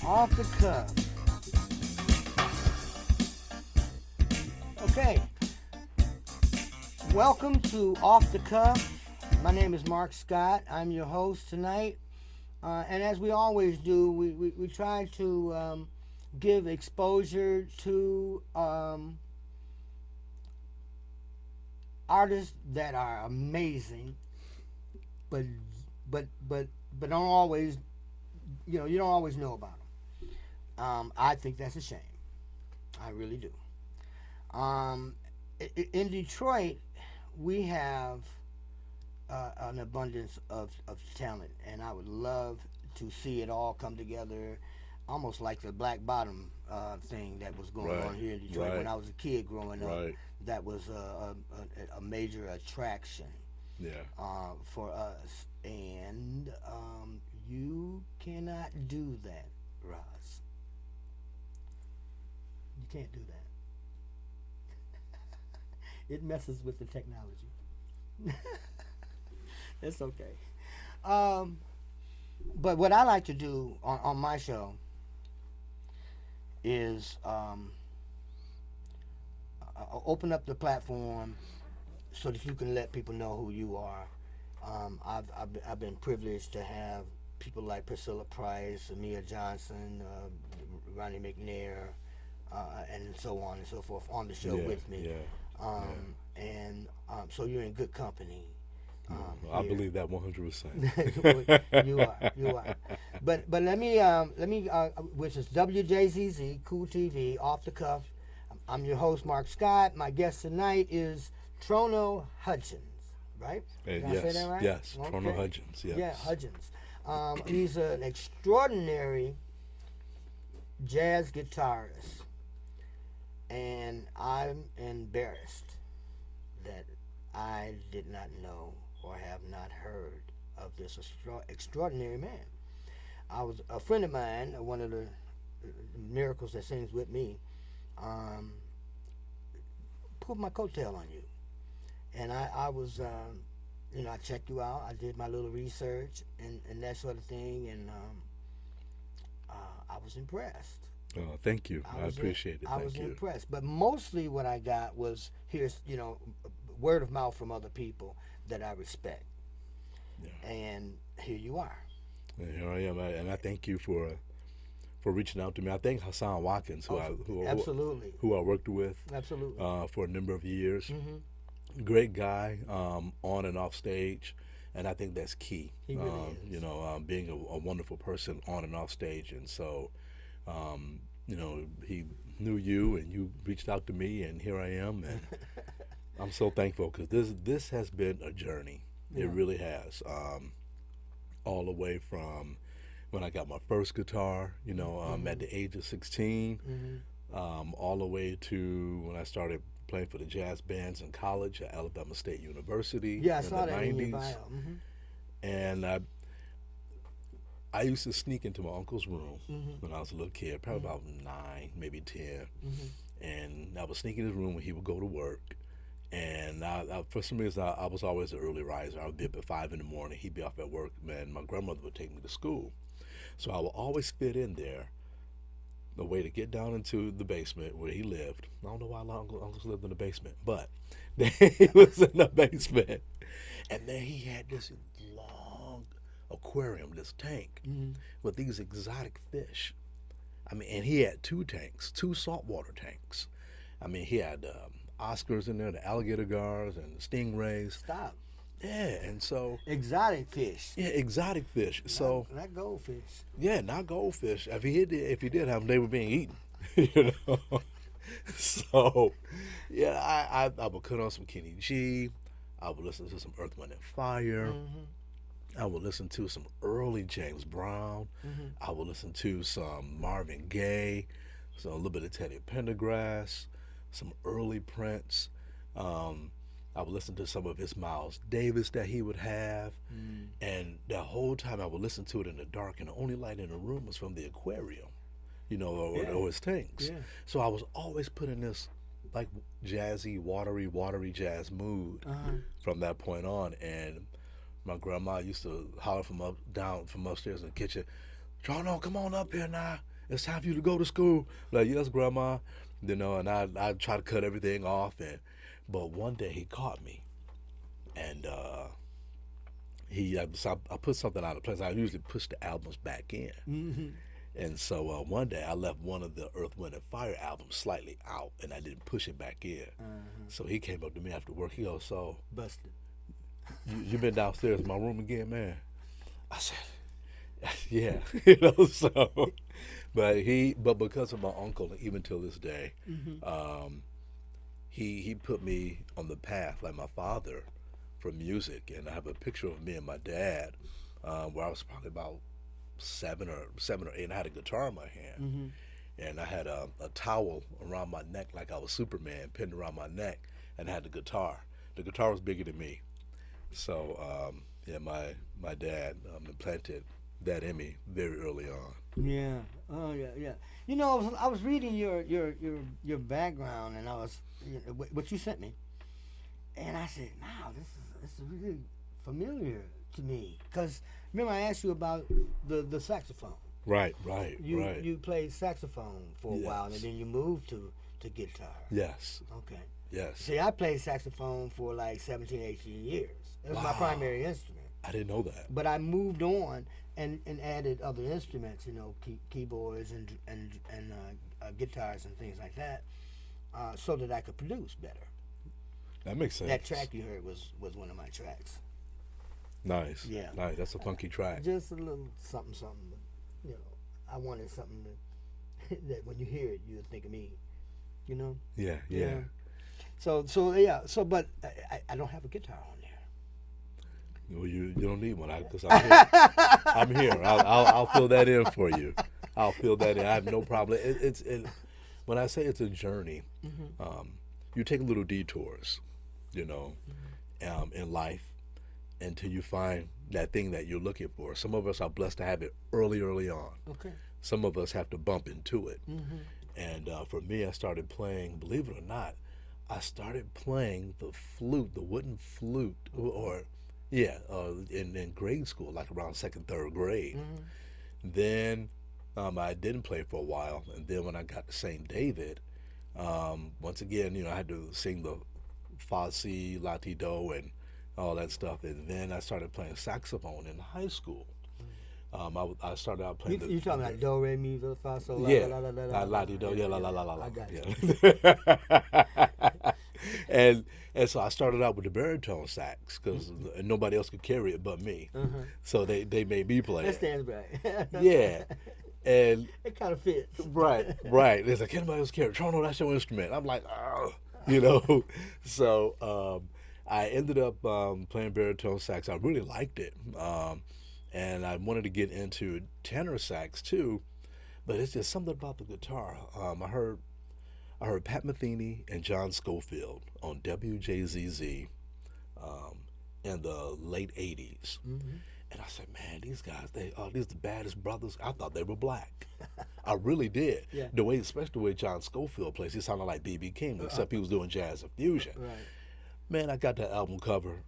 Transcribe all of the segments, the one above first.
Off the cuff. Okay. Welcome to Off the Cuff. My name is Mark Scott. I'm your host tonight. And as we always do, we try to give exposure to artists that are amazing, but don't always, you don't always know about them. I think that's a shame. I really do. In Detroit, we have an abundance of talent, and I would love to see it all come together, almost like the Black Bottom thing that was going on here in Detroit when I was a kid growing up. That was a major attraction for us, and you cannot do that, Roz. You can't do that. It messes with the technology. It's okay. But what I like to do on my show is open up the platform so that you can let people know who you are. I've been privileged to have people like Priscilla Price, Amia Johnson, Ronnie McNair, and so on and so forth on the show with me. And so you're in good company. I believe that 100%. You are. But let me which is WJZZ Cool TV, Off the Cuff. I'm your host, Mark Scott. My guest tonight is Trono Hudgens, right? Did I say that right? Yes, okay. Trono Hudgens, yes. Yeah, Hudgens. He's an extraordinary jazz guitarist, and I'm embarrassed that I did not know or have not heard of this extraordinary man. I was a friend of mine, one of the miracles that sings with me, pulled my coattail on you, and I was, I checked you out. I did my little research and that sort of thing, and I was impressed. Oh, thank you. I appreciate it. I was impressed, but mostly what I got was word of mouth from other people that I respect, and here you are. And here I am, and I thank you for reaching out to me. I thank Hassan Watkins, who I worked with for a number of years. Mm-hmm. Great guy, on and off stage, and I think that's key. He really is. Being a wonderful person on and off stage, and so. He knew you, and you reached out to me, and here I am, and I'm so thankful because this has been a journey. It really has. All the way from when I got my first guitar, at the age of 16, all the way to when I started playing for the jazz bands in college at Alabama State University. Yeah, I saw that in your bio. Mm-hmm. And I used to sneak into my uncle's room when I was a little kid, probably about 9, maybe 10. And I was sneaking in his room when he would go to work. And I for some reason, I was always an early riser. I would be up at 5 in the morning. He'd be off at work, man. My grandmother would take me to school. So I would always fit in there, the way to get down into the basement where he lived. I don't know why uncles lived in the basement, but he was in the basement. And then he had this long aquarium, this tank with these exotic fish. I mean, and he had 2 tanks, 2 saltwater tanks. I mean, he had Oscars in there, the alligator gars and the stingrays. Stop. Yeah, and so exotic fish. Yeah, exotic fish. Not goldfish. Yeah, not goldfish. If he did have them, they were being eaten. So, yeah, I would cut on some Kenny G. I would listen to some Earth, Wind and Fire. I would listen to some early James Brown. I would listen to some Marvin Gaye, a little bit of Teddy Pendergrass, some early Prince. I would listen to some of his Miles Davis that he would have. And the whole time I would listen to it in the dark, and the only light in the room was from the aquarium, or his tanks. Yeah. So I was always put in this like jazzy, watery jazz mood from that point on. And my grandma used to holler from upstairs in the kitchen, "Trono, come on up here now. it's time for you to go to school. Like, yes, Grandma. You know, and I try to cut everything off, but one day he caught me, and I put something out of place. I usually push the albums back in, and so one day I left one of the Earth, Wind and Fire albums slightly out, and I didn't push it back in. So he came up to me after work. He goes, "So, Busted. you been downstairs in my room again, man?" I said, "Yeah," you know. So, but because of my uncle, even till this day, he put me on the path like my father for music, and I have a picture of me and my dad where I was probably about seven or eight, and I had a guitar in my hand, and I had a towel around my neck like I was Superman, pinned around my neck, and I had the guitar. The guitar was bigger than me, so yeah, my dad implanted that in me very early on. Yeah. Oh yeah, yeah. You know, I was reading your background, and I was what you sent me, and I said, "Wow, this is really familiar to me." Because remember, I asked you about the saxophone. Right. You played saxophone for a while, and then you moved to guitar. Yes. Okay. Yes. See, I played saxophone for like 17, 18 years. It was my primary instrument. I didn't know that. But I moved on and added other instruments, you know, keyboards and guitars and things like that, so that I could produce better. That makes sense. That track you heard was one of my tracks. Nice. Yeah. Nice. That's a funky track. Just a little something. But, you know, I wanted something that when you hear it, you'll think of me. You know. Yeah. So but I don't have a guitar on there. Well, you don't need one because I'm here. I'm here. I'll fill that in for you. I'll fill that in. I have no problem. When I say it's a journey, you take little detours, you know, in life until you find that thing that you're looking for. Some of us are blessed to have it early on. Okay. Some of us have to bump into it. And for me, I started playing, believe it or not, I started playing the flute, the wooden flute, in grade school, like around second, third grade. Then I didn't play for a while, and then when I got to St. David, once again, you know, I had to sing the fa, si, la, ti, do, and all that stuff, and then I started playing saxophone in high school. I started out playing. You talking about do, re, mi, fa, sol, la, yeah, la, la, la, la, la, ti, do, yeah, la, la, la, la. I got you. And so I started out with the baritone sax because nobody else could carry it but me. So they made me play That it. stands right. Yeah, and It kind of fits. right. It's like, anybody else carry it? Trono, that's your instrument. I'm like, oh, you know. So I ended up playing baritone sax. I really liked it, and I wanted to get into tenor sax too, but it's just something about the guitar. I heard Pat Metheny and John Schofield on WJZZ in the late 80s. And I said, man, these guys, these are the baddest brothers. I thought they were black. I really did. Yeah. Especially the way John Schofield plays, he sounded like B.B. King, except he was doing jazz and fusion. Right. Man, I got that album cover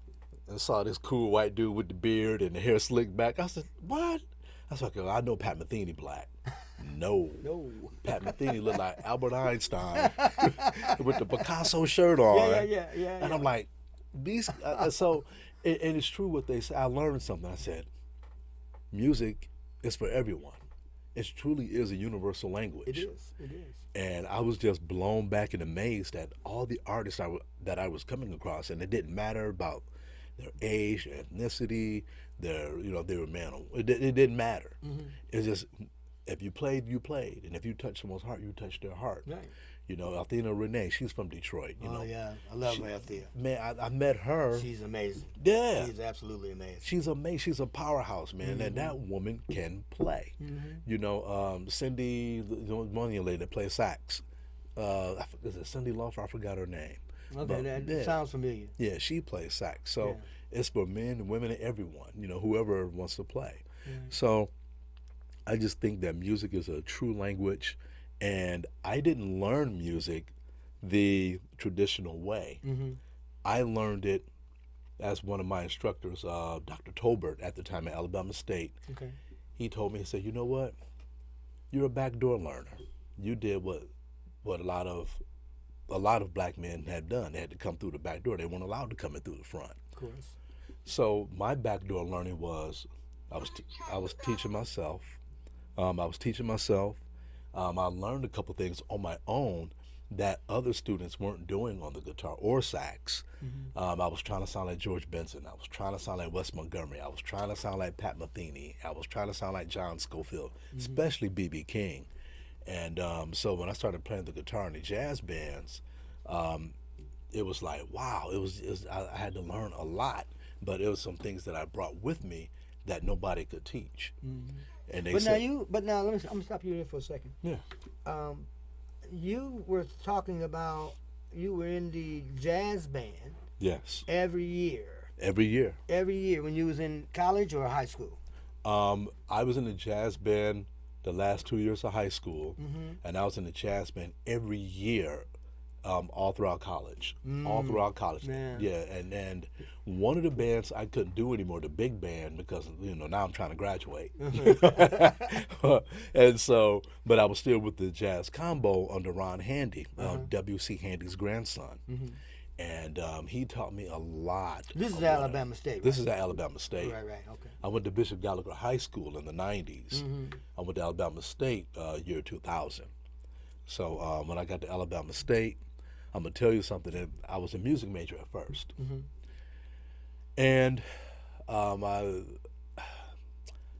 and saw this cool white dude with the beard and the hair slicked back. I said, what? I said, okay, I know Pat Metheny black. No. Pat Metheny looked like Albert Einstein with the Picasso shirt on. Yeah. And I'm like, these. So, and it's true what they say. I learned something. I said, music is for everyone. It truly is a universal language. It is. And I was just blown back and amazed at all the artists that I was coming across, and it didn't matter about their age, ethnicity, they were man. It didn't matter. It's just, if you played, you played, and if you touched someone's heart, you touched their heart. Right. You know, Athena Renee, she's from Detroit. You know, Yeah, I love her, Althea. Man, I met her. She's amazing. Yeah, She's absolutely amazing. she's amazing. She's a powerhouse, man, and that woman can play. You know, Cindy, the one young lady that plays sax. Is it Cindy Laufer? I forgot her name. Okay, that sounds familiar. Yeah, she plays sax. So it's for men, women, and everyone. You know, whoever wants to play. So I just think that music is a true language, and I didn't learn music the traditional way. I learned it as one of my instructors, Dr. Tolbert, at the time at Alabama State. Okay. He told me, he said, you know what? you're a backdoor learner. You did what a lot of black men had done. They had to come through the back door. They weren't allowed to come in through the front. Of course. So my backdoor learning was I was teaching myself. I was teaching myself. I learned a couple things on my own that other students weren't doing on the guitar or sax. I was trying to sound like George Benson. I was trying to sound like Wes Montgomery. I was trying to sound like Pat Metheny. I was trying to sound like John Scofield, especially B.B. King. And so when I started playing the guitar in the jazz bands, it was like, wow, I had to learn a lot, but it was some things that I brought with me that nobody could teach. And they said, now I'm gonna stop you there for a second. Yeah. You were talking about you were in the jazz band. Yes. Every year. Every year. Every year when you was in college or high school. I was in the jazz band the last 2 years of high school, and I was in the jazz band every year, all throughout college. All throughout college. Man. Yeah, and one of the bands I couldn't do anymore, the big band, because now I'm trying to graduate. And so, but I was still with the jazz combo under Ron Handy, W.C. Handy's grandson. And he taught me a lot. This is Alabama State, right? This is at Alabama State. Right, okay. I went to Bishop Gallagher High School in the 90s. I went to Alabama State year 2000. So when I got to Alabama State, I'm going to tell you something. I was a music major at first. And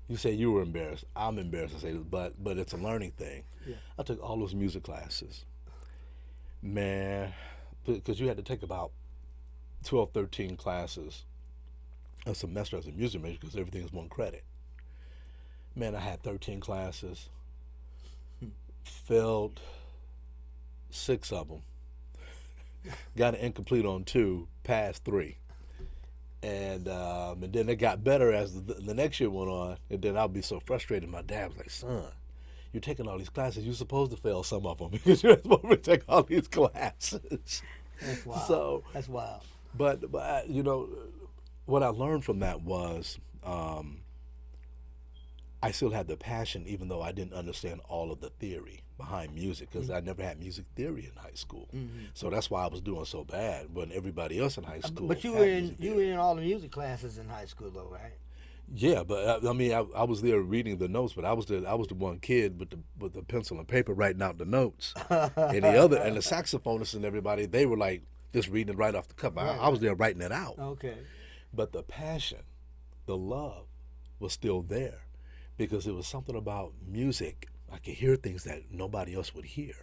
you say you were embarrassed. I'm embarrassed to say this, but it's a learning thing. Yeah. I took all those music classes. Man, because you had to take about 12, 13 classes a semester as a music major because everything is one credit. Man, I had 13 classes, failed 6 of them, got an incomplete on 2, passed 3. And then it got better as the next year went on, and then I'd be so frustrated. My dad was like, son, you're taking all these classes. You're supposed to fail some of them because you're supposed to take all these classes. That's wild. So, that's wild. But what I learned from that was I still had the passion, even though I didn't understand all of the theory behind music, because I never had music theory in high school. So that's why I was doing so bad when everybody else in high school. But you were in all the music classes in high school, though, right? Yeah, but I was there reading the notes, but I was the one kid with the pencil and paper writing out the notes, and the saxophonists and everybody, they were like just reading it right off the cuff. Right. I was there writing it out. Okay. But the passion, the love, was still there, because it was something about music. I could hear things that nobody else would hear,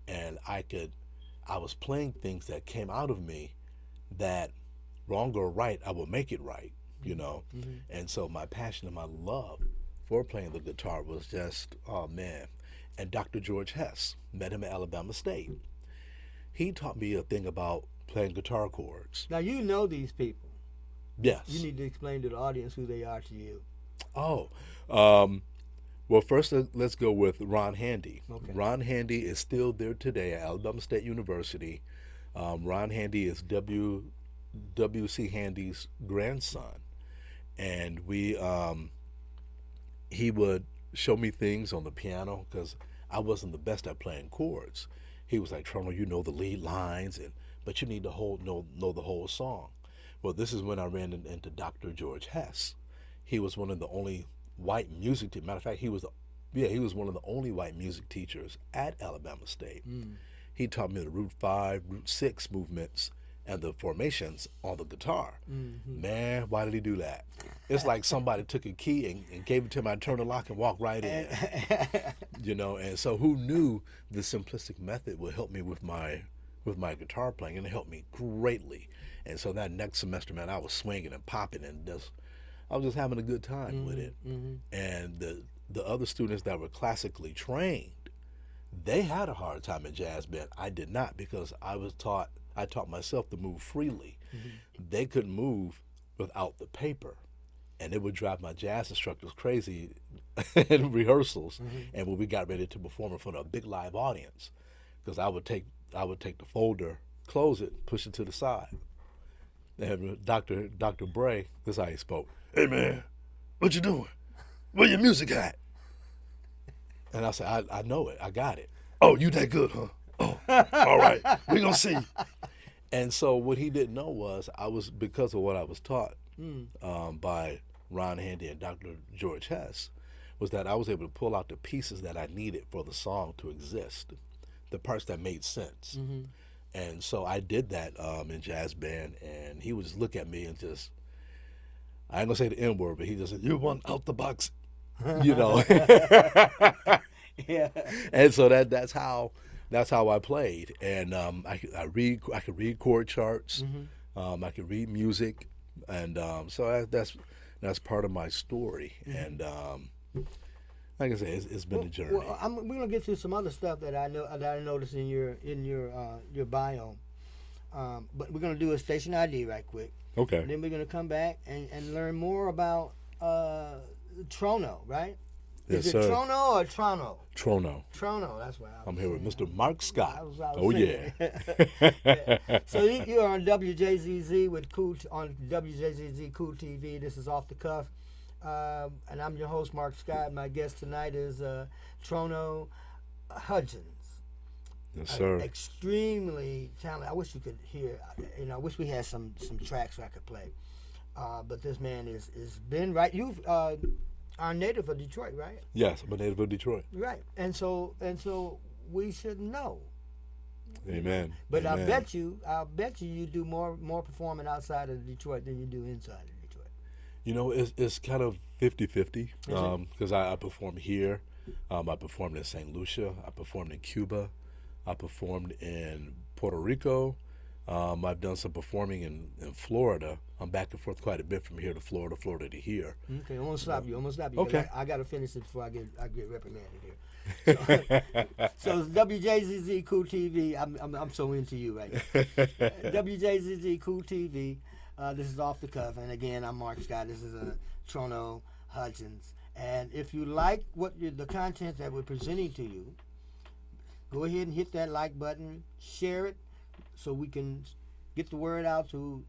and I was playing things that came out of me that, wrong or right, I will make it right. And so my passion and my love for playing the guitar was just, oh man. And Dr. George Hess, met him at Alabama State. He taught me a thing about playing guitar chords. Now you know these people. Yes. You need to explain to the audience who they are to you. Oh, well, first let's go with Ron Handy. Okay. Ron Handy is still there today at Alabama State University. Ron Handy is W.C. Handy's grandson. And he would show me things on the piano because I wasn't the best at playing chords. He was like, Trono, you know the lead lines, but you need to know the whole song. Well, this is when I ran into Dr. George Hess. He was one of the only white music teachers. Matter of fact, he was one of the only white music teachers at Alabama State. He taught me the Root 5, Root 6 movements and the formations on the guitar. Man, why did he do that? It's like somebody took a key and gave it to him. I turned the lock and walked right in. And so who knew the simplistic method would help me with my guitar playing, and it helped me greatly. And so that next semester, man, I was swinging and popping, and I was just having a good time with it. And the other students that were classically trained, they had a hard time in jazz band. I did not, because I taught myself to move freely. They couldn't move without the paper, and it would drive my jazz instructors crazy in rehearsals. And when we got ready to perform in front of a big live audience, because I would take the folder, close it, push it to the side. And Dr. Bray, this is how he spoke. Hey man, what you doing? Where your music at? And I said, I know it. I got it. Oh, you that good, huh? Oh, all right. We're going to see. And so what he didn't know was because of what I was taught by Ron Handy and Dr. George Hess, was that I was able to pull out the pieces that I needed for the song to exist, the parts that made sense. And so I did that in jazz band, and he would just look at me and just, I ain't gonna say the N word, but he just said, "You want out the box," you know. Yeah. And so that's how I played, and I could read chord charts, I could read music, and so that's part of my story, and like I say, it's been a journey. Well, we're gonna get to some other stuff that I noticed in your bio, but we're gonna do a station ID right quick. Okay. And then we're gonna come back and learn more about Trono, right? Yes, Is it sir. Trono or Trono? Trono. Trono, that's what I'm here with Mr. Mark Scott. I was Oh saying. yeah. So you're on WJZZ on WJZZ Cool TV. This is Off the Cuff, and I'm your host, Mark Scott. My guest tonight is Trono Hudgens. Yes, sir. Extremely talented. I wish you could hear. I wish we had some tracks I could play. But this man is been right. You've are native of Detroit, right? Yes, I'm a native of Detroit. Right, and so we should know. Amen. But Amen. I'll bet you do more performing outside of Detroit than you do inside of Detroit. You know, it's kind of 50-50 because I perform here. I performed in St. Lucia. I performed in Cuba. I performed in Puerto Rico. I've done some performing in Florida. I'm back and forth quite a bit from here to Florida, Florida to here. Okay, I'm gonna stop you. Okay. I gotta finish it before I get reprimanded here. So it's WJZZ Cool TV. I'm so into you right now. WJZZ Cool TV. This is Off the Cuff, and again, I'm Mark Scott. This is Trono Hudgens. And if you like the content that we're presenting to you, go ahead and hit that like button, share it, so we can get the word out to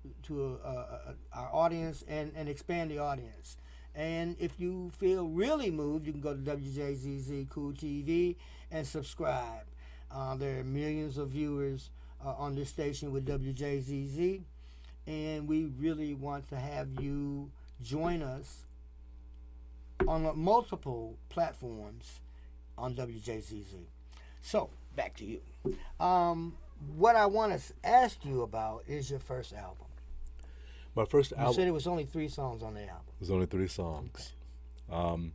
our audience and expand the audience. And if you feel really moved, you can go to WJZZ Cool TV and subscribe. There are millions of viewers on this station with WJZZ, and we really want to have you join us on multiple platforms on WJZZ. So, back to you. What I want to ask you about is your first album. My first album. You said it was only 3 songs on the album. It was only 3 songs. Okay.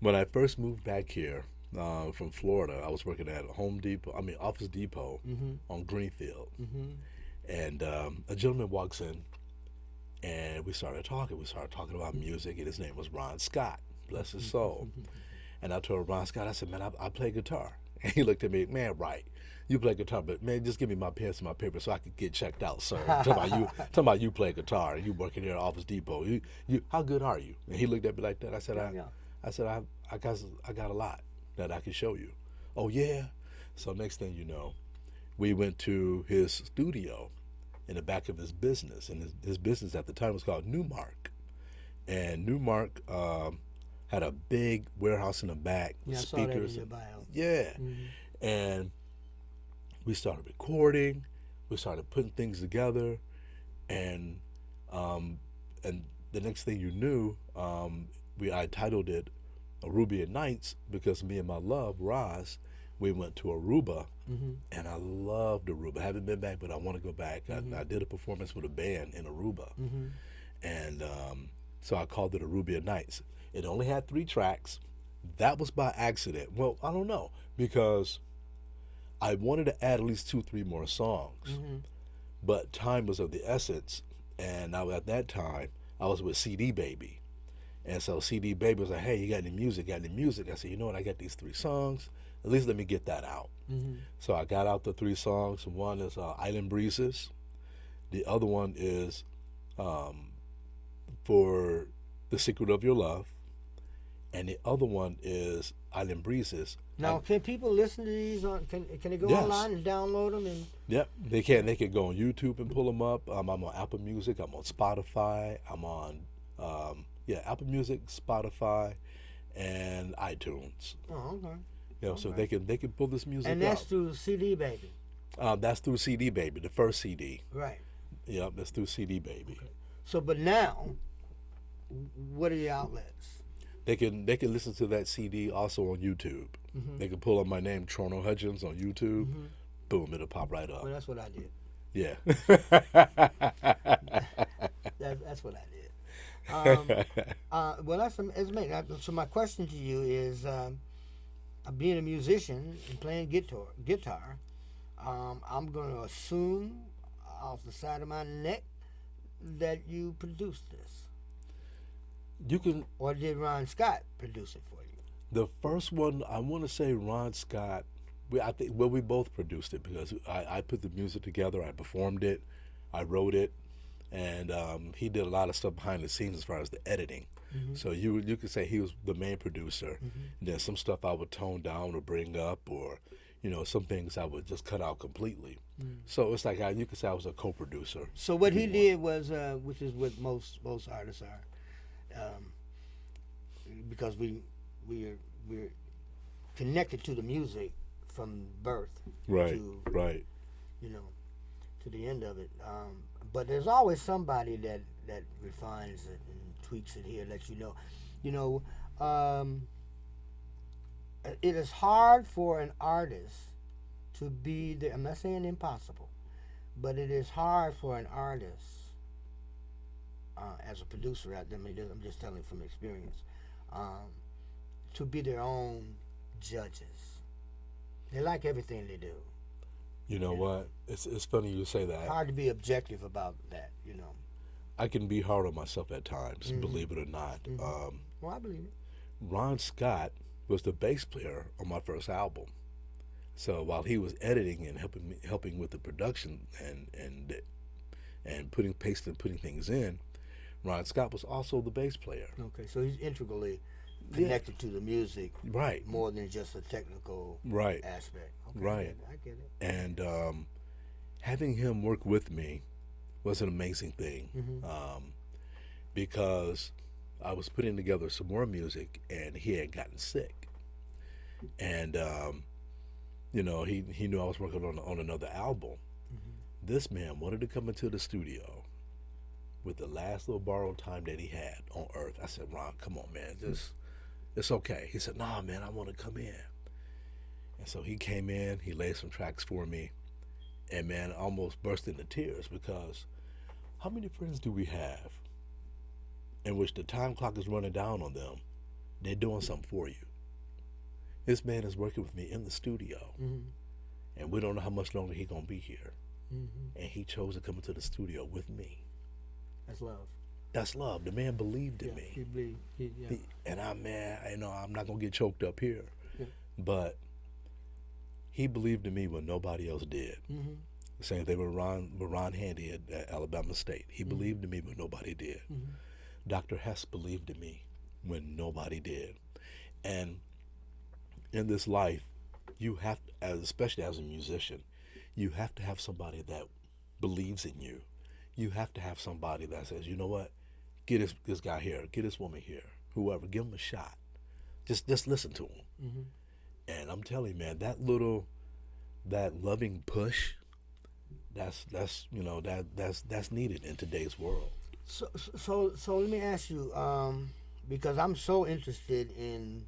When I first moved back here from Florida, I was working at Office Depot on Greenfield. And a gentleman walks in, and we started talking. We started talking about music, and his name was Ron Scott. Bless his soul. And I told Ron Scott, I said, man, I play guitar. And he looked at me, man, right. You play guitar, but man, just give me my pens and my paper so I could get checked out, sir. Talking about you play guitar and you working here at Office Depot. You how good are you? And he looked at me like that. I said, I got a lot that I can show you. Oh yeah. So next thing you know, we went to his studio in the back of his business, and his business at the time was called Newmark, and Newmark had a big warehouse in the back, Yeah, speakers. I saw that in your bio. Yeah, and we started recording, we started putting things together, and the next thing you knew, I titled it Arubian Nights because me and my love, Roz, we went to Aruba, and I loved Aruba. I haven't been back, but I want to go back. I did a performance with a band in Aruba, and so I called it Arubian Nights. It only had 3 tracks. That was by accident. Well, I don't know, because I wanted to add at least 2-3 more songs, but time was of the essence, and at that time, I was with CD Baby. And so CD Baby was like, hey, you got any music? I said, you know what, I got these 3 songs. At least let me get that out. So I got out the 3 songs. One is Island Breezes. The other one is For the Secret of Your Love. And the other one is Island Breezes. Now, can people listen to these? Can they go online and download them? Yep, they can. They can go on YouTube and pull them up. I'm on Apple Music. I'm on Spotify. I'm on Apple Music, Spotify, and iTunes. Oh, okay. You know, so they can pull this music And that's up. through CD Baby. That's through CD Baby, the first CD. Right. Yep, that's through CD Baby. Okay. So, but now, what are the outlets? They can listen to that CD also on YouTube. They can pull up my name, Trono Hutchins, on YouTube. Boom, it'll pop right up. Well, that's what I did. Yeah. That's what I did. Well, that's amazing. So my question to you is, being a musician and playing guitar, I'm going to assume off the side of my neck that you produced this. You can. Or did Ron Scott produce it for you? The first one, I want to say Ron Scott. I think we both produced it because I put the music together, I performed it, I wrote it, and he did a lot of stuff behind the scenes as far as the editing. So you could say he was the main producer. And then some stuff I would tone down or bring up, or some things I would just cut out completely. So it's like you could say I was a co-producer. So what he did was, which is what most artists are, because we're connected to the music from birth, Right, to, right. To the end of it. But there's always somebody that refines it and tweaks it here, lets you know. It is hard for an artist to be there. I'm not saying impossible, but it is hard for an artist, as a producer out there, I'm just telling from experience, to be their own judges. They like everything they do. You know what? It's funny you say that. Hard to be objective about that, I can be hard on myself at times, believe it or not. Well, I believe it. Ron Scott was the bass player on my first album. So while he was editing and helping with the production and putting things in, Ron Scott was also the bass player. Okay, so he's integrally connected to the music, right? More than just a technical aspect. Okay, right. I get it. And having him work with me was an amazing thing, because I was putting together some more music, and he had gotten sick, and he knew I was working on another album. This man wanted to come into the studio with the last little borrowed time that he had on Earth. I said, Ron, come on, man, it's okay. He said, nah, man, I want to come in. And so he came in, he laid some tracks for me, and man, I almost burst into tears, because how many friends do we have in which the time clock is running down on them? They're doing something for you. This man is working with me in the studio, and we don't know how much longer he's going to be here. And he chose to come into the studio with me. That's love. That's love. The man believed in me. He believed. I'm not going to get choked up here. Yeah. But he believed in me when nobody else did. The same thing with Ron Handy at Alabama State. He believed in me when nobody did. Dr. Hess believed in me when nobody did. And in this life, you have to, especially as a musician, you have to have somebody that believes in you. You have to have somebody that says, you know what, get this guy here, get this woman here, whoever, give him a shot. Just listen to him. And I'm telling you, man, that loving push, that's needed in today's world. So let me ask you, because I'm so interested in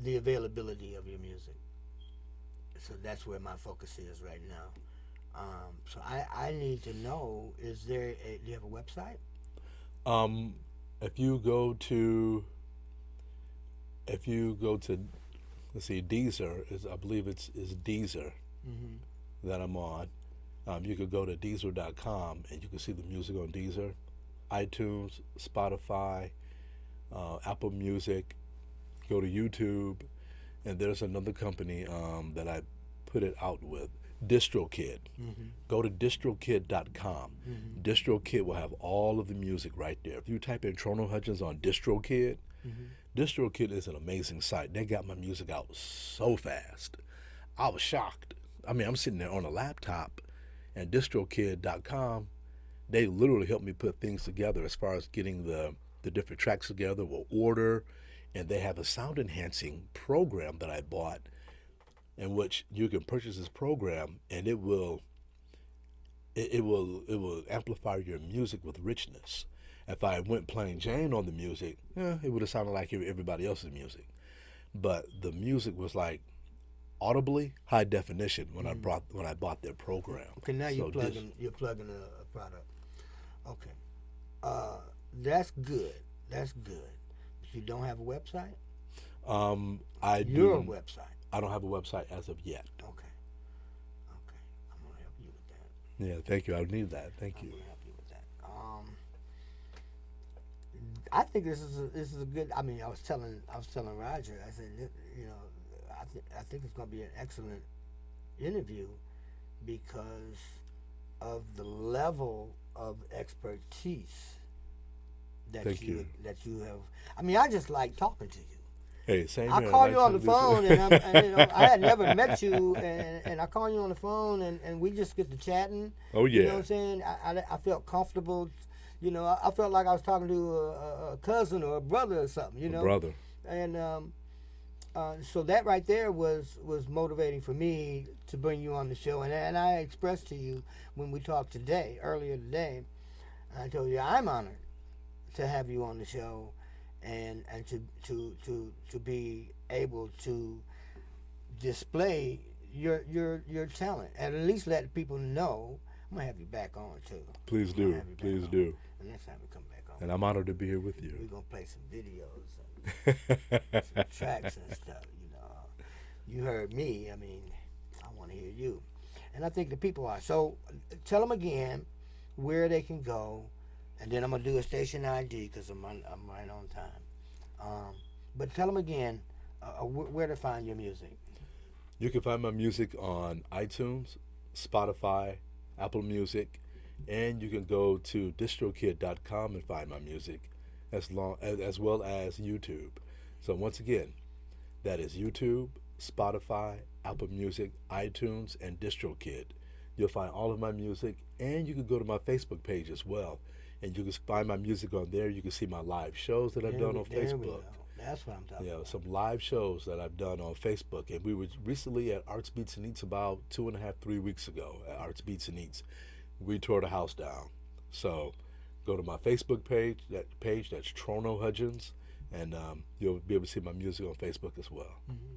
the availability of your music. So that's where my focus is right now. So I need to know, do you have a website? If you go to let's see, Deezer, I believe it's Deezer that I'm on. You could go to Deezer.com and you can see the music on Deezer, iTunes, Spotify, Apple Music. Go to YouTube, and there's another company that I put it out with, DistroKid. Go to distrokid.com. DistroKid will have all of the music right there. If you type in Trono Hutchins on DistroKid, DistroKid is an amazing site. They got my music out so fast. I was shocked. I mean, I'm sitting there on a laptop, and distrokid.com, they literally helped me put things together as far as getting the the different tracks together, will order, and they have a sound enhancing program that I bought, in which you can purchase this program, and it will amplify your music with richness. If I went plain Jane on the music, it would have sounded like everybody else's music. But the music was like audibly high definition when I bought their program. Okay, now you're plugging a product. Okay, that's good. That's good. But you don't have a website. Your website. I don't have a website as of yet. Okay. I'm gonna help you with that. Yeah, thank you. I need that. Thank you. I'm gonna help you with that. I think this is a good. I mean, I was telling Roger. I said, you know, I think it's gonna be an excellent interview because of the level of expertise that you have. I mean, I just like talking to you. Hey, same I here. call you on the phone, and you know, I had never met you, and I call you on the phone, and we just get to chatting. Oh yeah. You know what I'm saying? I felt comfortable. You know, I felt like I was talking to a cousin or a brother or something. You know, a brother. And so that right there was motivating for me to bring you on the show, and I expressed to you when we talked earlier today. I told you I'm honored to have you on the show. And to be able to display your talent, and at least let people know. I'm gonna have you back on too. Please do, please do. The next time we come back on, and I'm honored to be here with you. We're gonna play some videos, and some tracks and stuff. You know, you heard me. I mean, I want to hear you, and I think the people are. So tell them again where they can go. And then I'm going to do a station ID because I'm right on time. But tell them again where to find your music. You can find my music on iTunes, Spotify, Apple Music, and you can go to distrokid.com and find my music as well as YouTube. So once again, that is YouTube, Spotify, Apple Music, iTunes, and DistroKid. You'll find all of my music, and you can go to my Facebook page as well. And you can find my music on there. You can see my live shows that I've done on Facebook. That's what I'm talking about. Some live shows that I've done on Facebook. And we were recently at Arts Beats and Eats about 2.5-3 weeks ago at Arts Beats and Eats. We tore the house down. So go to my Facebook page. That's Trono Hudgens, and you'll be able to see my music on Facebook as well. Mm-hmm.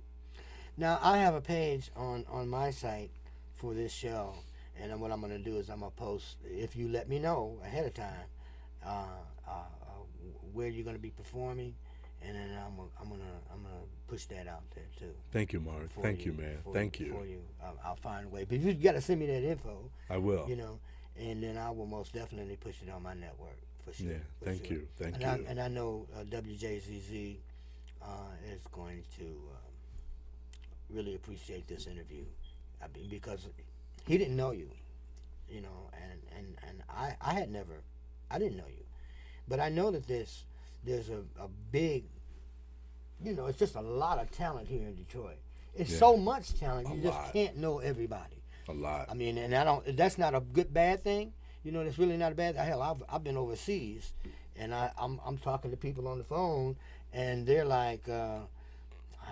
Now I have a page on my site for this show. And what I'm going to do is I'm going to post, if you let me know ahead of time, where you're going to be performing, and then I'm gonna push that out there too. Thank you, Mark. Thank you, man. Thank you. For you, I'll find a way. But you got to send me that info. I will. You know, and then I will most definitely push it on my network for sure. Yeah. Thank you. Thank you. And I know WJZZ is going to really appreciate this interview. I mean, because he didn't know you, you know, and I didn't know you, but I know that there's a big, you know, it's just a lot of talent here in Detroit. It's so much talent, you just can't know everybody. A lot. I mean, and that's not a bad thing. You know, that's really not a bad thing. Hell, I've been overseas, and I'm talking to people on the phone, and they're like, I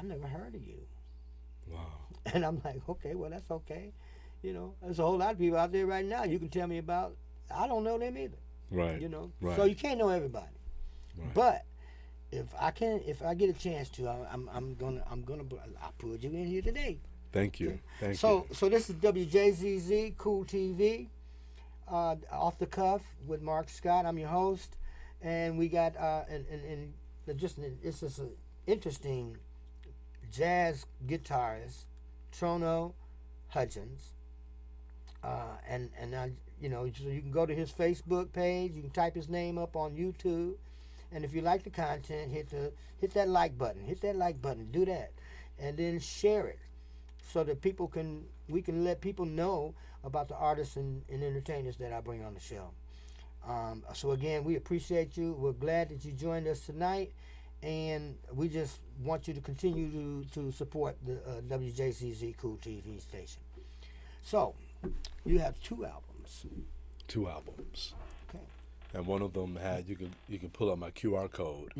never heard of you. Wow. And I'm like, okay, well, that's okay. You know, there's a whole lot of people out there right now you can tell me about. I don't know them either. Right. You know, right. So you can't know everybody. Right. But if I get a chance to, I'm gonna I put you in here today. Thank you. Thank you. So this is WJZZ Cool TV, off the cuff with Mark Scott. I'm your host, and we got it's just an interesting jazz guitarist, Trono Hudgens, and you know, so you can go to his Facebook page. You can type his name up on YouTube, and if you like the content, hit that like button. Hit that like button. Do that, and then share it, so that we can let people know about the artists and entertainers that I bring on the show. So again, we appreciate you. We're glad that you joined us tonight. And we just want you to continue to support the WJZZ Cool TV station. So, you have 2 albums. 2 albums. Okay. and one of them had you can pull up my QR code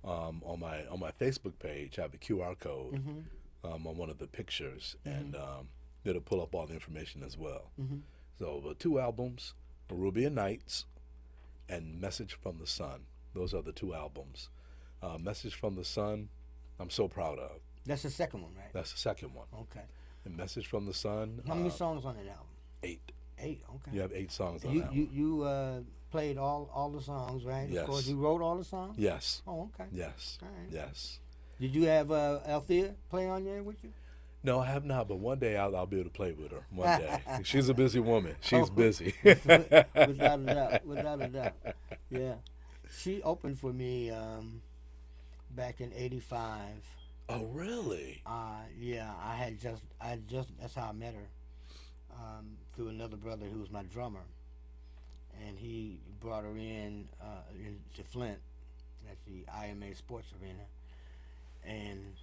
on my Facebook page. I have a QR code on one of the pictures, and it'll pull up all the information as well. So the 2 albums, Peruvian Nights and Message from the Sun. Those are the 2 albums. Message from the Sun, I'm so proud of. That's the second one, right? That's the second one. Okay. And Message from the Sun. How many songs on that album? 8. 8. Okay. You have 8 songs on that one. You played all the songs, right? Yes. Of course, you wrote all the songs. Yes. Oh, okay. Yes. All right. Yes. Did you have Althea play on there with you? No, I have not, but one day I'll be able to play with her. One day. She's a busy woman. She's busy. Without a doubt. Without a doubt. Yeah. She opened for me back in '85. Oh, really? Yeah, I just that's how I met her. Through another brother who was my drummer, and he brought her in to Flint at the IMA Sports Arena, and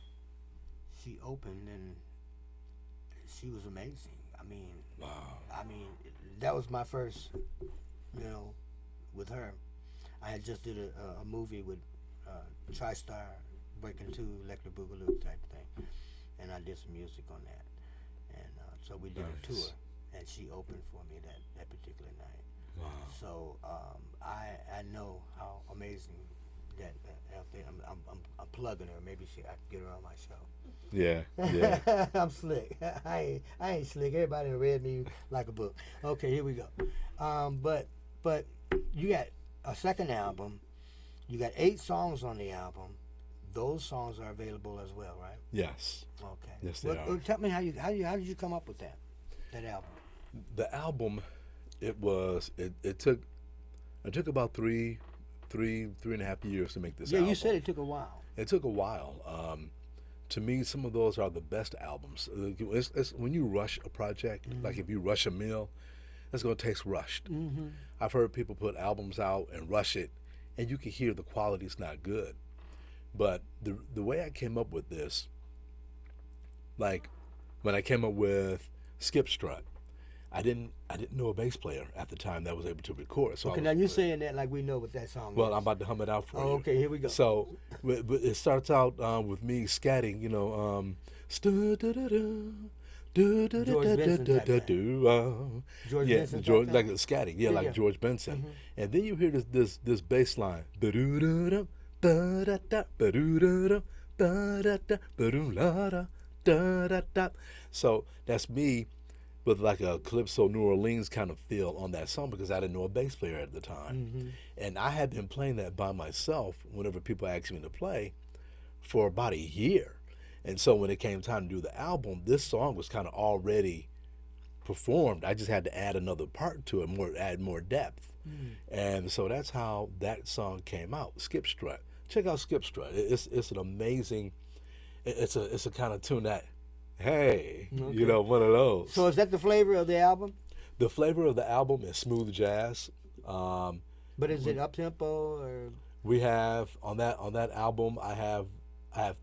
she opened, and she was amazing. I mean, wow. That was my first, with her. I had just did a movie with TriStar, Breaking 2, Electric Boogaloo type thing, and I did some music on that, and so we did a tour, and she opened for me that particular night. Wow. So I know how amazing that Althea. I'm plugging her. Maybe I can get her on my show. Yeah. I'm slick. I ain't slick. Everybody read me like a book. Okay, here we go. But you got a second album. You got 8 songs on the album. Those songs are available as well, right? Yes. Okay. Yes, they are. Tell me how did you come up with that album? The album, it took about three and a half years to make this album. Yeah, you said it took a while. It took a while. To me, some of those are the best albums. It's when you rush a project, like if you rush a meal, it's going to taste rushed. I've heard people put albums out and rush it, and you can hear the quality's not good. But the way I came up with this, like when I came up with Skip Strut, I didn't know a bass player at the time that was able to record. So okay, now you're saying that like we know what that song is. Well, I'm about to hum it out for you. Okay, here we go. So but it starts out with me scatting, George Benson George, type like thing? scatting, like George Benson, and then you hear this bass line, so that's me with like a Calypso New Orleans kind of feel on that song because I didn't know a bass player at the time. And I had been playing that by myself whenever people asked me to play for about a year. And so when it came time to do the album, this song was kind of already performed. I just had to add another part to it, add more depth. And so that's how that song came out, Skip Strut. Check out Skip Strut. It's an amazing, it's a kind of tune that, hey, one of those. So is that the flavor of the album? The flavor of the album is smooth jazz. But is it up tempo or? We have on that album. I have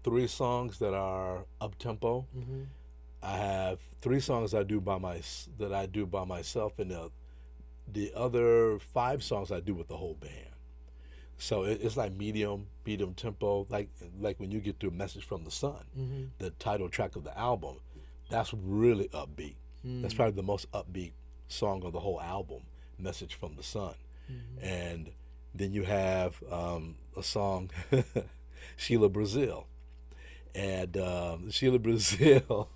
3 songs that are up tempo. I have 3 songs that I do by myself, and the other 5 songs I do with the whole band. So it's like medium tempo, like when you get to Message from the Sun, the title track of the album. That's really upbeat. That's probably the most upbeat song of the whole album, Message from the Sun. And then you have a song, Sheila Brazil. And Sheila Brazil,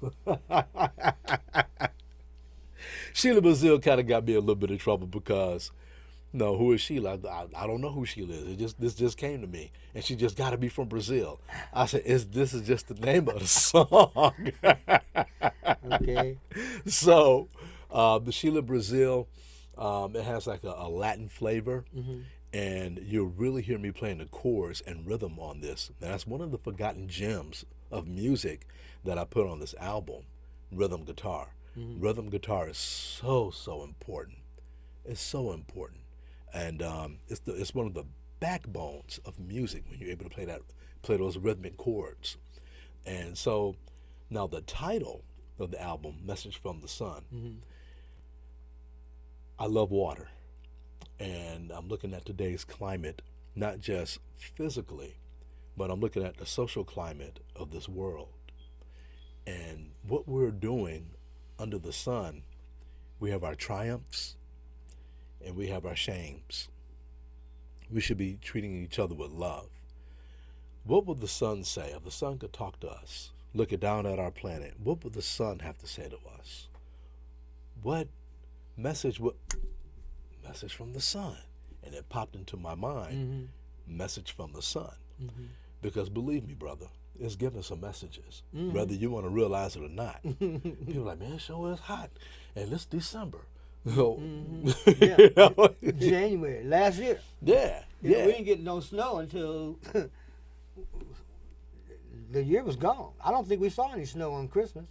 Sheila Brazil kind of got me a little bit of trouble because, no, who is Sheila? I don't know who Sheila is. This just came to me, and she just got to be from Brazil. I said, this is just the name of the song. Okay. So, the Sheila Brazil, it has like a Latin flavor. And you'll really hear me playing the chords and rhythm on this. Now, that's one of the forgotten gems of music that I put on this album, rhythm guitar. Rhythm guitar is so important. It's so important. And it's one of the backbones of music when you're able to play those rhythmic chords. And so now the title of the album, Message from the Sun, I love water. And I'm looking at today's climate, not just physically, but I'm looking at the social climate of this world. And what we're doing under the sun, we have our triumphs and we have our shames. We should be treating each other with love. What would the sun say if the sun could talk to us, looking down at our planet? What would the sun have to say to us? What message would message from the sun? And it popped into my mind, message from the sun. Because believe me, brother, it's giving some messages, whether you want to realize it or not. People are like, man, it sure is hot. And it's December. So, Yeah. you know? January last year. Yeah, You know, yeah. we didn't get no snow until the year was gone. I don't think we saw any snow on Christmas,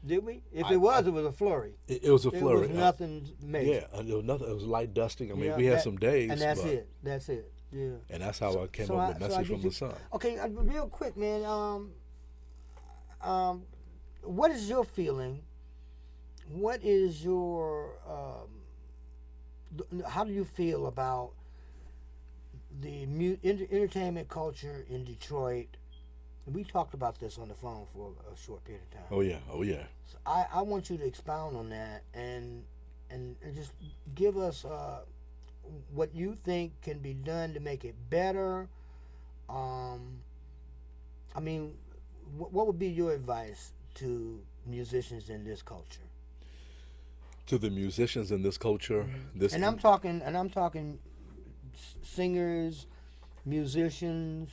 did we? If it was a flurry. It was a flurry. It was nothing major. Yeah, it was nothing. It was light dusting. I mean, Yeah, we had some days, and that's but, it. That's it. Yeah. And that's how I came up with the message from the sun. Okay, real quick, man. What is your feeling? What is your how do you feel about the entertainment culture in Detroit? We talked about this on the phone for a short period of time. Oh yeah, oh yeah. So I want you to expound on that and just give us what you think can be done to make it better. I mean, what would be your advice to musicians in this culture? To the musicians in this culture, And I'm talking singers, musicians.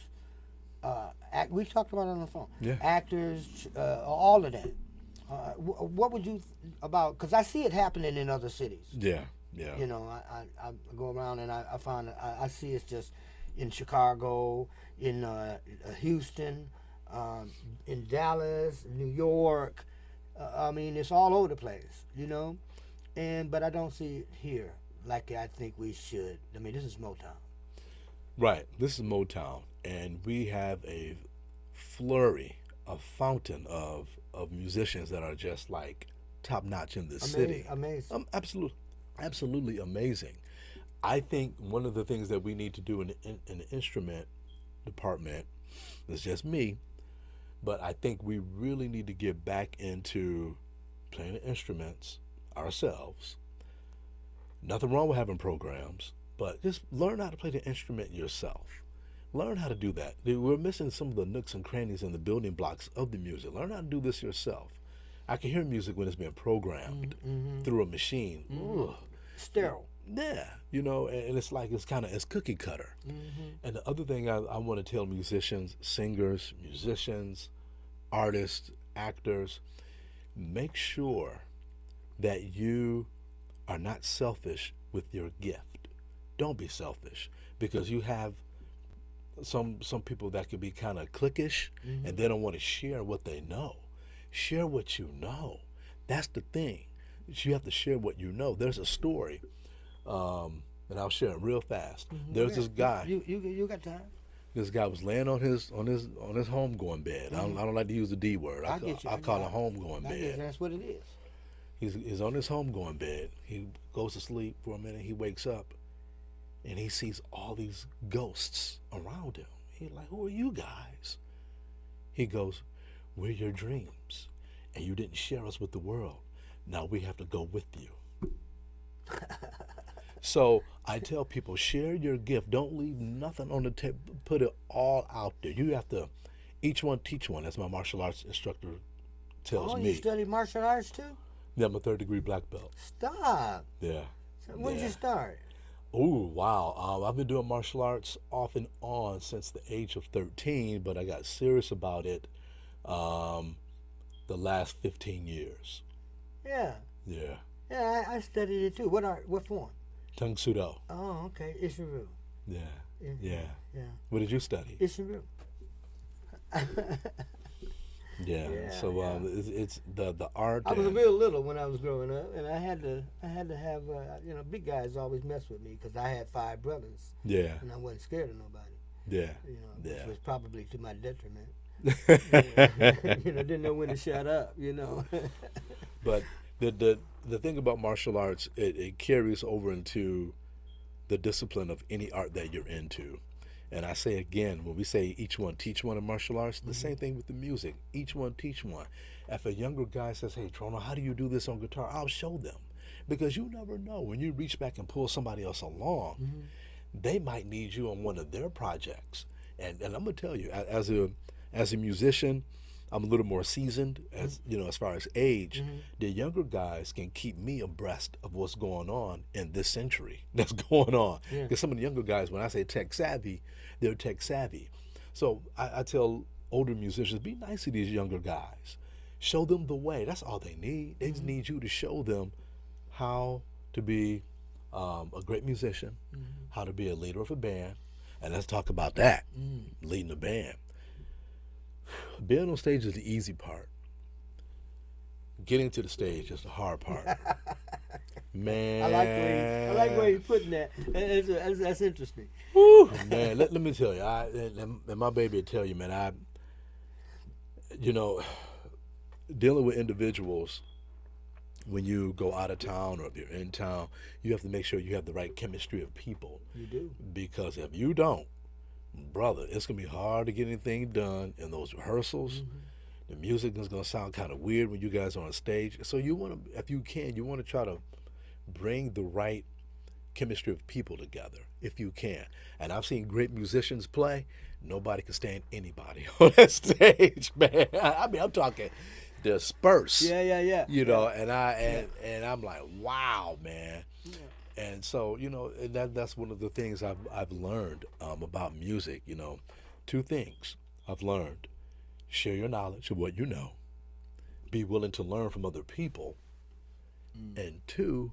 We talked about it on the phone. Yeah. Actors, all of that. What would you about? Because I see it happening in other cities. Yeah, yeah. You know, I go around and I find I see it's just in Chicago, in Houston, in Dallas, New York. I mean, it's all over the place. You know, but I don't see it here like I think we should. I mean, this is Motown. Right. This is Motown, and we have a flurry, a fountain of musicians that are just like top notch in this city. Amazing. Absolutely amazing. I think one of the things that we need to do in the instrument department, it's just me, but I think we really need to get back into playing the instruments ourselves. Nothing wrong with having programs, but just learn how to play the instrument yourself. Learn how to do that. We're missing some of the nooks and crannies and the building blocks of the music. Learn how to do this yourself. I can hear music when it's being programmed through a machine. Ugh. Sterile. Yeah, you know, and it's like it's cookie cutter. And the other thing I want to tell musicians, singers, musicians, artists, actors, make sure that you are not selfish with your gift. Don't be selfish, because you have some people that could be kind of cliquish and they don't want to share what they know. Share what you know. That's the thing. You have to share what you know. There's a story, and I'll share it real fast. There's this guy. You got time? This guy was laying on his homegoing bed. I don't like to use the D word. I call it homegoing bed. That's what it is. He's on his homegoing bed. He goes to sleep for a minute. He wakes up, and he sees all these ghosts around him. He's like, "Who are you guys?" He goes, "We're your dreams, and you didn't share us with the world. Now we have to go with you." So I tell people, share your gift. Don't leave nothing on the table. Put it all out there. You have to, each one teach one, as my martial arts instructor tells me. You study martial arts too? Yeah, I'm a 3rd-degree black belt. Stop. Yeah. So when did you start? Oh, wow. I've been doing martial arts off and on since the age of 13, but I got serious about it the last 15 years. Yeah. Yeah. Yeah, I studied it too. What form? Tung Sudo. Oh, okay. Ishiru. Yeah. Yeah. What did you study? Ishiru. Yeah. So it's the art. I was real little when I was growing up, and I had to have big guys always mess with me because I had 5 brothers. Yeah. And I wasn't scared of nobody. Yeah. Which was probably to my detriment. Didn't know when to shut up. But the thing about martial arts, it carries over into the discipline of any art that you're into. And I say again, when we say each one teach one in martial arts, the same thing with the music. Each one teach one. If a younger guy says, hey, Trono, how do you do this on guitar? I'll show them. Because you never know. When you reach back and pull somebody else along, they might need you on one of their projects. And I'm going to tell you, as a musician, I'm a little more seasoned as as far as age. The younger guys can keep me abreast of what's going on in this century that's going on. Because some of the younger guys, when I say tech savvy, they're tech savvy. So I tell older musicians, be nice to these younger guys. Show them the way. That's all they need. They just need you to show them how to be a great musician, how to be a leader of a band. And let's talk about that, leading a band. Being on stage is the easy part. Getting to the stage is the hard part. Man. I like the way you're putting that. That's interesting. Woo, man, let me tell you, and my baby will tell you, man, dealing with individuals, when you go out of town or if you're in town, you have to make sure you have the right chemistry of people. You do. Because if you don't, brother, it's going to be hard to get anything done in those rehearsals. The music is going to sound kind of weird when you guys are on stage. So you want to, if you can, you want to try to bring the right chemistry of people together, if you can. And I've seen great musicians play. Nobody can stand anybody on that stage, man. I mean, I'm talking disperse. Yeah. And I'm like, wow, man. Yeah. And so, that's one of the things I've learned about music. Two things I've learned: share your knowledge of what you know, be willing to learn from other people, and two,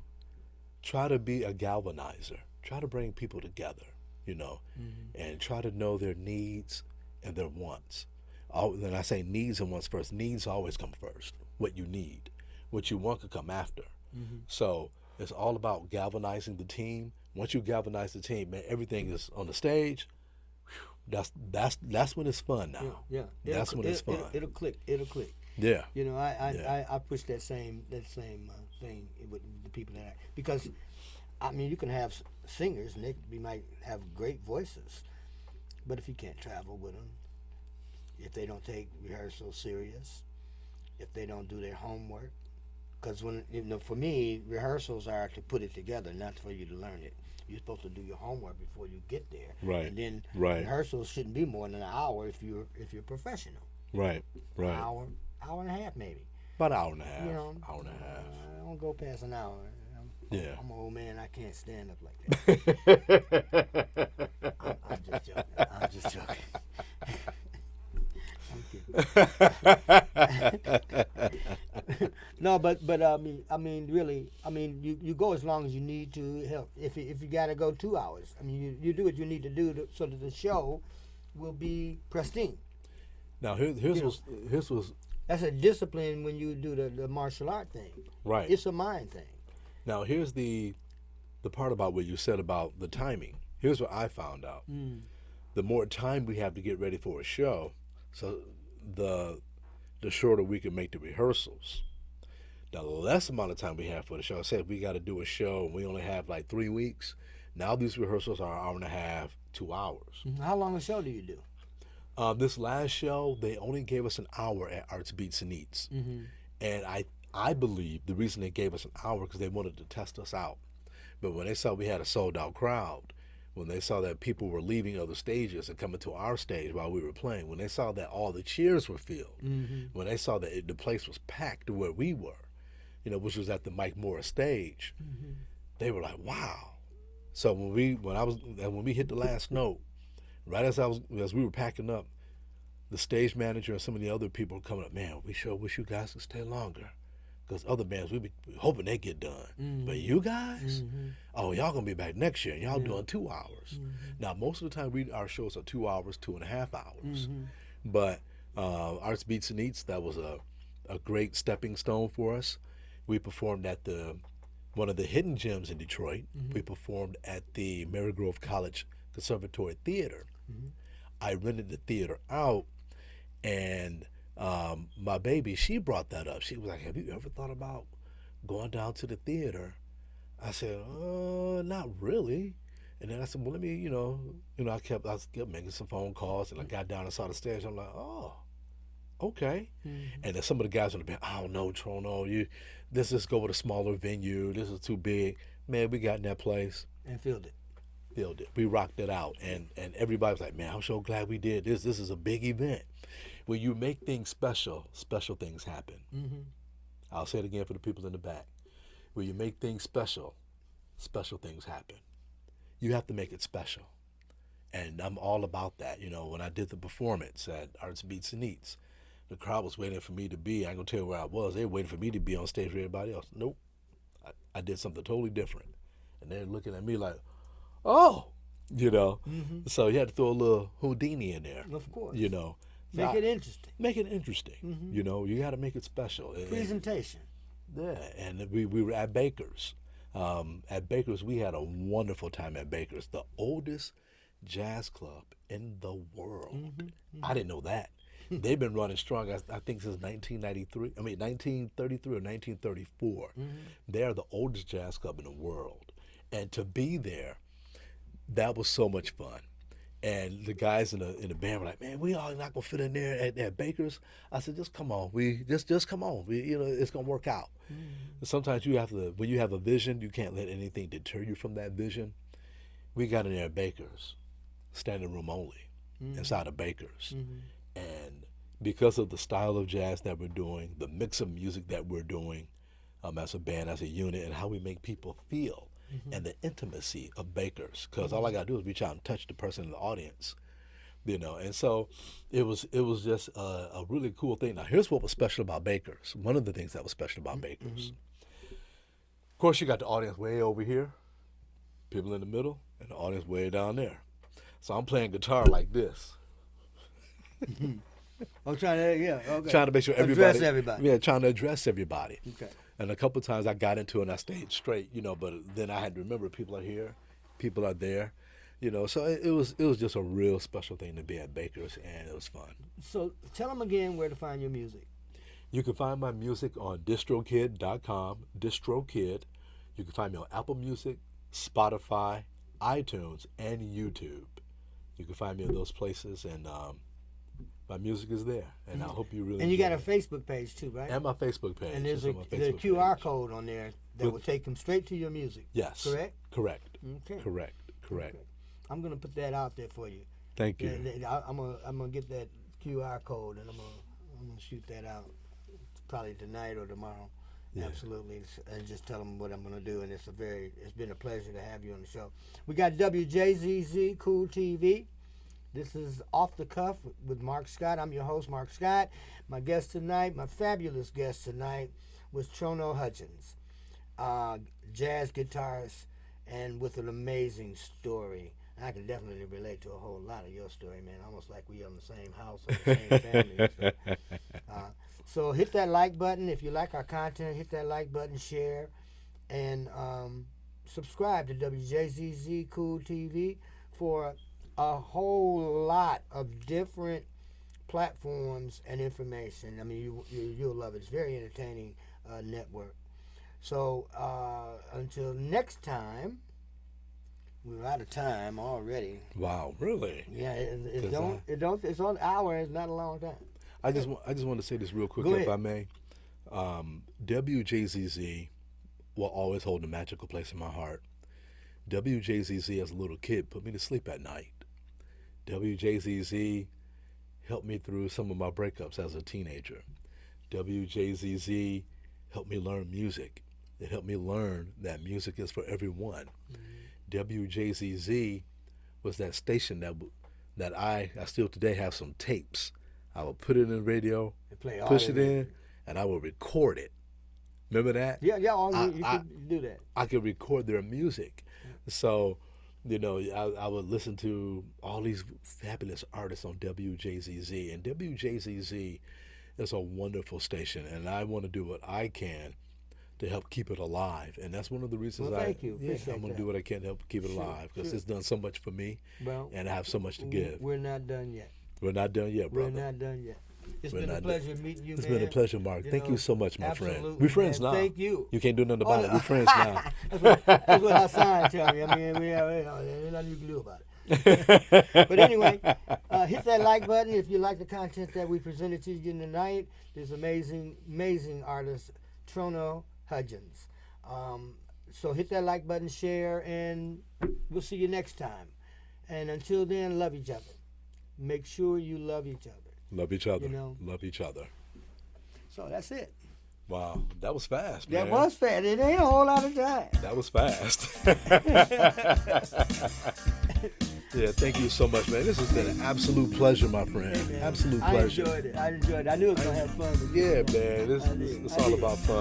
try to be a galvanizer. Try to bring people together, and try to know their needs and their wants. Then I say needs and wants first. Needs always come first. What you need, what you want could come after. So it's all about galvanizing the team. Once you galvanize the team, man, everything is on the stage. Whew, that's when it's fun now. Yeah. That's when it's fun. It'll click. Yeah. I push that same thing with the people because I mean, you can have singers and they might have great voices, but if you can't travel with them, if they don't take rehearsal serious, if they don't do their homework, because for me, rehearsals are to put it together, not for you to learn it. You're supposed to do your homework before you get there, right? And then rehearsals shouldn't be more than an hour if you're professional. Right. An hour and a half maybe. About an hour and a half. Hour and a half. I don't go past an hour. I'm an old man. I can't stand up like that. I'm just joking. No, but you go as long as you need to help. If you got to go 2 hours, you do what you need to do so that the show will be pristine. Now here's was that's a discipline when you do the martial art thing. Right. It's a mind thing. Now here's the part about what you said about the timing. Here's what I found out. The more time we have to get ready for a show, so the shorter we can make the rehearsals. The less amount of time we have for the show. Say if we got to do a show and we only have like 3 weeks, now these rehearsals are an hour and a half, 2 hours. How long a show do you do? This last show, they only gave us an hour at Arts, Beats, and Eats. And I believe the reason they gave us an hour because they wanted to test us out. But when they saw we had a sold-out crowd, when they saw that people were leaving other stages and coming to our stage while we were playing, when they saw that all the chairs were filled, when they saw that the place was packed to where we were, which was at the Mike Morris stage, they were like, wow. So when we hit the last note, right as we were packing up, the stage manager and some of the other people were coming up, man, we sure wish you guys could stay longer. Because other bands, we be hoping they get done. But you guys, y'all going to be back next year, and y'all doing 2 hours. Now, most of the time, our shows are 2 hours, 2.5 hours. But Arts, Beats, and Eats, that was a great stepping stone for us. We performed at one of the hidden gems in Detroit. We performed at the Marygrove College Conservatory Theater. I rented the theater out, and my baby, she brought that up. She was like, have you ever thought about going down to the theater? I said, not really. And then I said, well, let me, I kept making some phone calls, and I got down and saw the stage. I'm like, oh, okay. And then some of the guys on the band, I don't know, Trono, let's just go with a smaller venue. This is too big. Man, we got in that place. And filled it. Filled it. We rocked it out. And everybody was like, man, I'm so glad we did this. This is a big event. When you make things special, special things happen. I'll say it again for the people in the back. When you make things special, special things happen. You have to make it special. And I'm all about that. When I did the performance at Arts Beats and Eats, the crowd was waiting for me to be. I ain't gonna tell you where I was. They were waiting for me to be on stage with everybody else. Nope. I did something totally different. And they're looking at me like, oh, So you had to throw a little Houdini in there. Of course. Make it interesting. Make it interesting. You got to make it special. Presentation. Yeah, and we were at Baker's. At Baker's, we had a wonderful time at Baker's, the oldest jazz club in the world. I didn't know that. They've been running strong, I think, since 1933 or 1934. They are the oldest jazz club in the world. And to be there, that was so much fun. And the guys in the band were like, man, we all not gonna fit in there at Baker's. I said, just come on. Just come on. It's gonna work out. Sometimes you have to, when you have a vision, you can't let anything deter you from that vision. We got in there at Baker's, standing room only, inside of Baker's. And because of the style of jazz that we're doing, the mix of music that we're doing as a band, as a unit, and how we make people feel, and the intimacy of Baker's, because all I got to do is reach out and touch the person in the audience, and so it was just a really cool thing. Now, here's what was special about Baker's. One of the things that was special about Baker's. Of course, you got the audience way over here, people in the middle, and the audience way down there. So I'm playing guitar like this. I'm trying to, trying to make sure address everybody. Yeah, trying to address everybody. Okay. And a couple of times I got into it and I stayed straight, but then I had to remember people are here, people are there, So it was just a real special thing to be at Baker's, and it was fun. So tell them again where to find your music. You can find my music on distrokid.com, DistroKid. You can find me on Apple Music, Spotify, iTunes, and YouTube. You can find me in those places, and my music is there, and I hope you really. And you got a it. Facebook page too, right? And my Facebook page. And there's a QR code on there that will take them straight to your music. Yes. Correct. Correct. Okay. Correct. Okay. I'm gonna put that out there for you. Thank you. I'm gonna get that QR code, and I'm gonna shoot that out probably tonight or tomorrow. Yeah. Absolutely, and just tell them what I'm gonna do. And it's been a pleasure to have you on the show. We got WJZZ Cool TV. This is Off the Cuff with Mark Scott. I'm your host, Mark Scott. My guest tonight, my fabulous guest tonight, was Trono Hutchins, jazz guitarist, and with an amazing story. I can definitely relate to a whole lot of your story, man. Almost like we on the same house or the same family. So hit that like button. If you like our content, hit that like button, share, and subscribe to WJZZ Cool TV for a whole lot of different platforms and information. I mean, you'll love it. It's a very entertaining network. So until next time, we're out of time already. Wow, really? Yeah, it's on an hour. It's not a long time. I just want to say this real quick, if I may. WJZZ will always hold a magical place in my heart. WJZZ as a little kid put me to sleep at night. WJZZ helped me through some of my breakups as a teenager. WJZZ helped me learn music. It helped me learn that music is for everyone. WJZZ was that station that I still today have some tapes. I would put it in the radio, push it in, and I would record it. Remember that? Yeah, you could do that. I could record their music. So, I would listen to all these fabulous artists on WJZZ, and WJZZ is a wonderful station, and I want to do what I can to help keep it alive, and that's one of the reasons thank you. I'm going to do what I can to help keep it alive, because it's done so much for me, and I have so much to give. We're not done yet. We're not done yet, brother. We're not done yet. It's been a pleasure meeting you, It's man. been a pleasure, Mark. You Thank know, you so much, my friend. absolutely, We're friends man. now. Thank you. You can't do nothing about it. We're friends now. That's what Hassan tell me. I mean, there's nothing you can do about it. But anyway, hit that like button if you like the content that we presented to you tonight. This amazing artist, Trono Hudgens. So hit that like button, share, and we'll see you next time. And until then, love each other. Make sure you love each other. Love each other. You know? Love each other. So that's it. Wow, that was fast, man. That was fast. It ain't a whole lot of time. That was fast. Yeah, thank you so much, man. This has been an absolute pleasure, my friend. Hey, man, Absolute pleasure. I enjoyed it. I knew it was going to have fun with you. Yeah, man. It's all about fun.